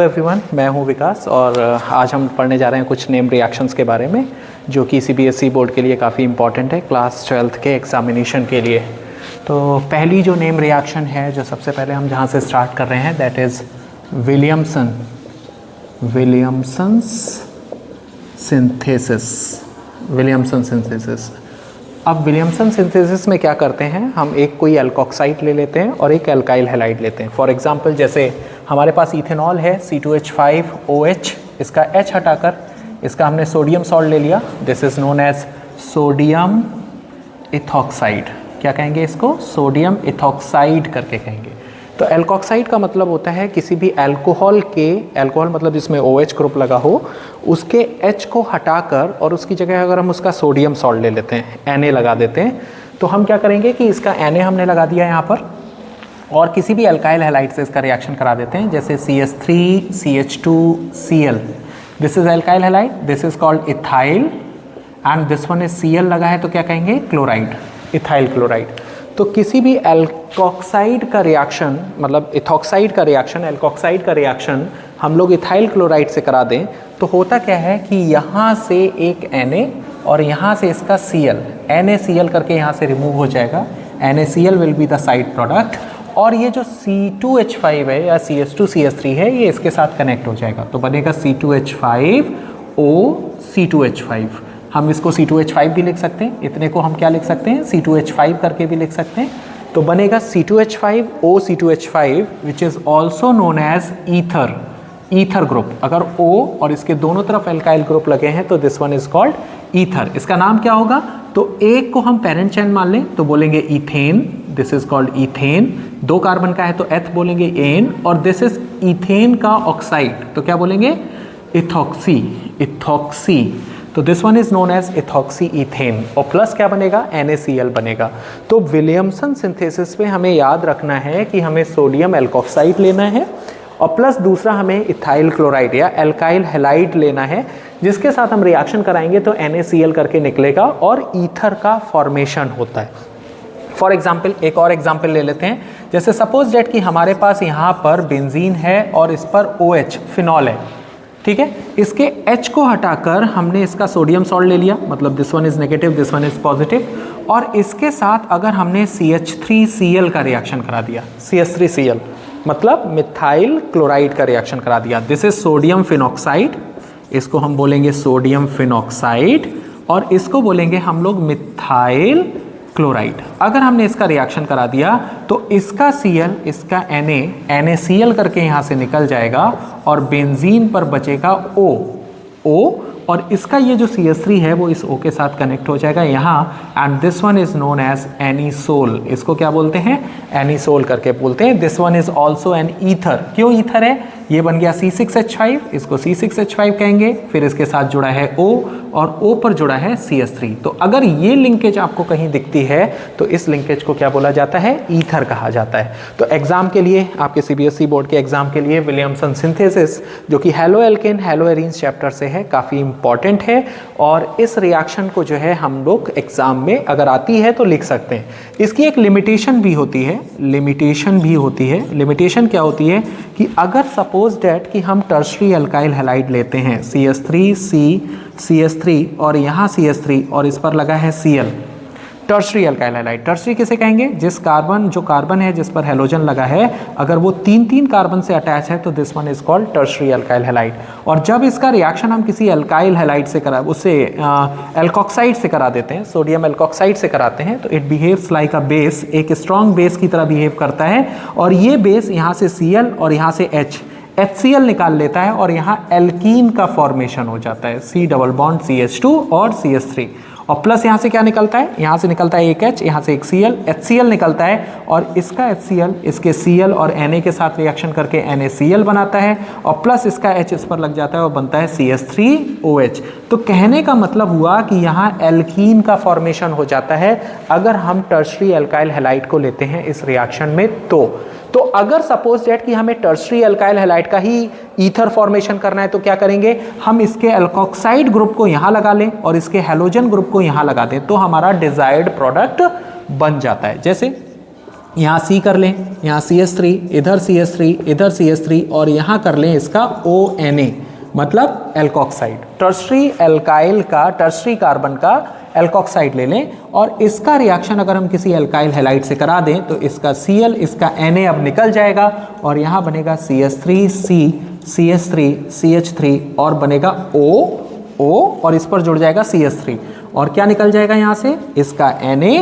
Everyone, मैं हूं विकास और आज हम पढ़ने जा रहे हैं कुछ नेम रिएक्शंस के बारे में जो कि सीबीएसई बोर्ड के लिए काफ़ी इंपॉर्टेंट है क्लास 12th के एग्जामिनेशन के लिए। तो पहली जो नेम रिएक्शन है, जो सबसे पहले हम जहां से स्टार्ट कर रहे हैं, दैट इज़ विलियमसन्स सिंथेसिस। अब विलियमसन सिंथेसिस में क्या करते हैं, हम एक कोई एल्कोक्साइड ले लेते हैं और एक एल्काइल हैलाइड लेते हैं। फॉर एग्जांपल जैसे हमारे पास इथेनॉल है C2H5OH, इसका H हटाकर इसका हमने सोडियम सॉल्ट ले लिया, this is known as sodium ethoxide. क्या कहेंगे इसको? सोडियम इथॉक्साइड करके कहेंगे। तो एल्कोक्साइड का मतलब होता है किसी भी अल्कोहल मतलब जिसमें OH ग्रुप लगा हो, उसके H को हटाकर और उसकी जगह अगर हम उसका सोडियम सॉल्ट ले लेते हैं, Na लगा देते हैं, तो हम क्या करेंगे कि इसका Na हमने लगा दिया यहाँ पर और किसी भी अल्काइल हैलाइड से इसका रिएक्शन करा देते हैं, जैसे CH3CH2Cl। This is alkyl halide, this is called ethyl and this one is Cl लगा है तो क्या कहेंगे? Chloride, ethyl chloride. तो किसी भी एल्कोक्साइड का रिएक्शन, मतलब इथॉक्साइड का रिएक्शन, एल्कोक्साइड का रिएक्शन हम लोग इथाइल क्लोराइड से करा दें तो होता क्या है कि यहाँ से एक Na और यहाँ से इसका Cl, NaCl करके यहाँ से रिमूव हो जाएगा। NaCl will be the side product और ये जो C2H5 है या CH2CH3 है, ये इसके साथ कनेक्ट हो जाएगा तो बनेगा C2H5O C2H5। हम इसको C2H5 भी लिख सकते हैं, इतने को हम क्या लिख सकते हैं? C2H5 करके भी लिख सकते हैं। तो बनेगा C2H5O C2H5 which is also known as ether group. अगर O और इसके दोनों तरफ एल्काइल ग्रुप लगे हैं तो this one is called ether. इसका नाम क्या होगा? तो एक को हम पेरेंट चेन मान लें तो बोलेंगे ethane, this is called ethane. 2 carbon का है तो एथ बोलेंगे एन, और दिस इज इथेन का ऑक्साइड तो क्या बोलेंगे? इथॉक्सी। तो this one is known as ethoxy ethane और प्लस क्या बनेगा? NaCl बनेगा। तो विलियमसन सिंथेसिस में हमें याद रखना है कि हमें सोडियम एल्कोक्साइड लेना है और प्लस दूसरा हमें इथाइल क्लोराइड या एल्काइल हैलाइड लेना है, जिसके साथ हम रिएक्शन कराएंगे तो NaCl करके निकलेगा और ईथर का फॉर्मेशन होता है। फॉर एग्जाम्पल एक और एग्जाम्पल ले लेते हैं, जैसे सपोज डेट कि हमारे पास यहाँ पर बेंजीन है और इस पर OH फिनॉल है, ठीक है। इसके H को हटाकर हमने इसका सोडियम सॉल्ट ले लिया, मतलब this one is negative, this one is positive, और इसके साथ अगर हमने CH3Cl का रिएक्शन करा दिया, CH3Cl मतलब मिथाइल क्लोराइड का रिएक्शन करा दिया, दिस इज सोडियम फिनॉक्साइड, इसको हम बोलेंगे सोडियम फिनॉक्साइड और इसको बोलेंगे हम लोग मिथाइल क्लोराइड। अगर हमने इसका रिएक्शन करा दिया तो इसका Cl, इसका NaCl करके यहाँ से निकल जाएगा और बेंजीन पर बचेगा O और इसका ये जो CH3 है वो इस O के साथ कनेक्ट हो जाएगा यहाँ, and this one is known as anisole. इसको क्या बोलते हैं? एनिसोल करके बोलते हैं। This one is also an ether. क्यों ईथर है? ये बन गया C6H5, इसको C6H5 कहेंगे, फिर इसके साथ जुड़ा है O और O पर जुड़ा है CH3। तो अगर ये लिंकेज आपको कहीं दिखती है तो इस लिंकेज को क्या बोला जाता है? ईथर कहा जाता है। तो एग्जाम के लिए, आपके CBSE बोर्ड के एग्जाम के लिए विलियमसन सिंथेसिस जो कि halo alkane hello arenes chapter से है, काफ़ी इंपॉर्टेंट है और इस रिएक्शन को जो है हम लोग एग्जाम में अगर आती है तो लिख सकते हैं। इसकी एक लिमिटेशन भी होती है, लिमिटेशन क्या होती है कि अगर सपोज डेट कि हम टर्शरी अल्काइल हैलाइड लेते हैं CH3 और यहाँ CH3 और इस पर लगा है Cl, tertiary alkyl halide. Tertiary किसे कहेंगे? जो कार्बन है जिस पर हेलोजन लगा है, अगर वो 3 कार्बन से अटैच है तो this one is called tertiary alkyl halide. और जब इसका रिएक्शन हम किसी अल्काइल हैलाइड से एल्कोक्साइड से करा देते हैं, सोडियम एल्कोक्साइड से कराते हैं, तो it behaves like a base, एक स्ट्रॉन्ग बेस की तरह बिहेव करता है और ये बेस यहाँ से Cl और यहाँ से HCl निकाल लेता है और यहाँ एल्कीन का फॉर्मेशन हो जाता है, C डबल बॉन्ड CH2 और CH3 और प्लस यहाँ से क्या निकलता है? यहाँ से निकलता है एक H, यहाँ से एक Cl, HCl निकलता है और इसका HCl इसके Cl और Na के साथ रिएक्शन करके NaCl बनाता है और प्लस इसका H इस पर लग जाता है और बनता है CH3OH। तो कहने का मतलब हुआ कि यहाँ एल्कीन का फॉर्मेशन हो जाता है अगर हम टर्शरी अल्काइल हैलाइड को लेते हैं इस रिएक्शन में। तो अगर सपोज डेट कि हमें टर्शरी अल्काइल हैलाइड का ही ईथर फॉर्मेशन करना है तो क्या करेंगे? हम इसके एल्कोक्साइड ग्रुप को यहाँ लगा लें और इसके हैलोजन ग्रुप को यहाँ लगा दें तो हमारा डिजायर्ड प्रोडक्ट बन जाता है। जैसे यहाँ C कर लें, यहाँ CH3, इधर CH3, इधर CH3 और यहाँ कर लें इसका ONA मतलब एल्कोक्साइड। टर्शरी एल्काइल का, टर्शरी कार्बन का एल्कोक्साइड ले लें और इसका रिएक्शन अगर हम किसी एल्काइल हैलाइड से करा दें तो इसका Cl, इसका Na अब निकल जाएगा और यहाँ बनेगा CH3C, CH3, CH3 और बनेगा O और इस पर जुड़ जाएगा CH3 और क्या निकल जाएगा यहाँ से, इसका Na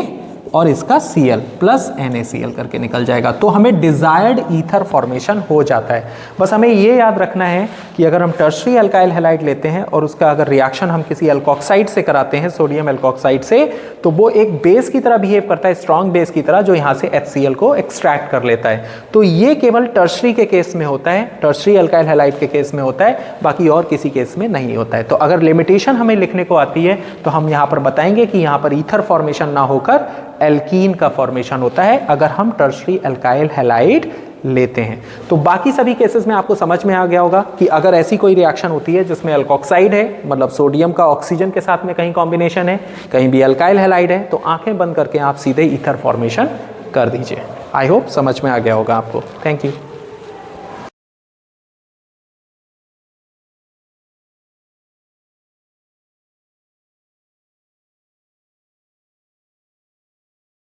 और इसका Cl प्लस NaCl करके निकल जाएगा। तो हमें डिजायर्ड ईथर फॉर्मेशन हो जाता है। बस हमें ये याद रखना है कि अगर हम टर्शरी अल्काइल हैलाइड लेते हैं और उसका अगर रिएक्शन हम किसी एल्कोक्साइड से कराते हैं, सोडियम एल्कोक्साइड से, तो वो एक बेस की तरह बिहेव करता है, स्ट्रॉन्ग बेस की तरह, जो यहाँ से HCl को एक्सट्रैक्ट कर लेता है। तो ये केवल टर्शरी के केस में होता है, टर्शरी अल्काइल हैलाइड के केस में होता है, बाकी और किसी केस में नहीं होता है। तो अगर लिमिटेशन हमें लिखने को आती है तो हम यहाँ पर बताएंगे कि यहाँ पर ईथर फॉर्मेशन ना होकर एल्कीन का फॉर्मेशन होता है अगर हम टर्शरी अल्काइल हैलाइड लेते हैं। तो बाकी सभी केसेस में आपको समझ में आ गया होगा कि अगर ऐसी कोई रिएक्शन होती है जिसमें एल्कोक्साइड है, मतलब सोडियम का ऑक्सीजन के साथ में कहीं कॉम्बिनेशन है, कहीं भी अल्काइल हैलाइड है, तो आंखें बंद करके आप सीधे ईथर फॉर्मेशन कर दीजिए। आई होप समझ में आ गया होगा आपको। Thank you.